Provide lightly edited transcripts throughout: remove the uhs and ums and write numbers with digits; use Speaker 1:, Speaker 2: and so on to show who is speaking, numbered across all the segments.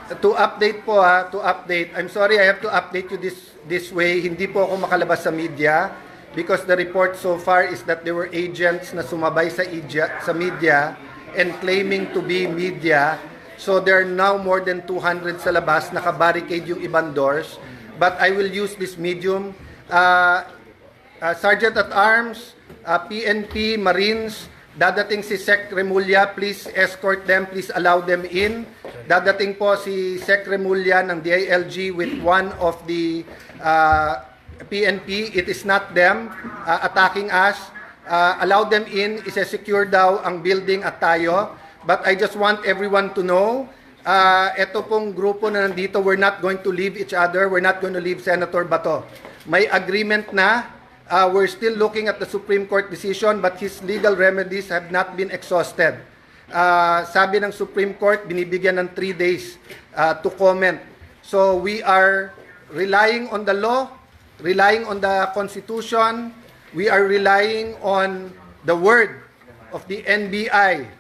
Speaker 1: To update po to update. I'm sorry, I have to update you this way. Hindi po ako makalabas sa media because the report so far is that there were agents na sumabay sa media and claiming to be media. So there are now more than 200 sa labas, naka-barricade yung ibang doors. But I will use this medium. Sergeant at Arms, PNP, Marines, dadating si Sec Remulla, please escort them, please allow them in. Dadating po si Sec Remulla ng DILG with one of the PNP. It is not them attacking us. Allow them in, isa-secure daw ang building at tayo. But I just want everyone to know, ito pong grupo na nandito, we're not going to leave each other, we're not going to leave Senator Bato. May agreement na. We're still looking at the Supreme Court decision, but his legal remedies have not been exhausted. Sabi ng Supreme Court, binibigyan ng 3 days to comment. So we are relying on the law, relying on the Constitution, we are relying on the word of the NBI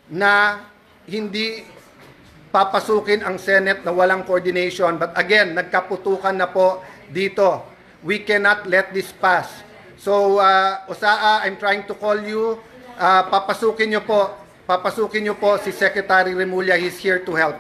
Speaker 1: na hindi papasukin ang Senate na walang coordination. But again, nagkaputukan na po dito. We cannot let this pass. So, Osaa, I'm trying to call you. Papasukin nyo po si Secretary Remulla. He's here to help.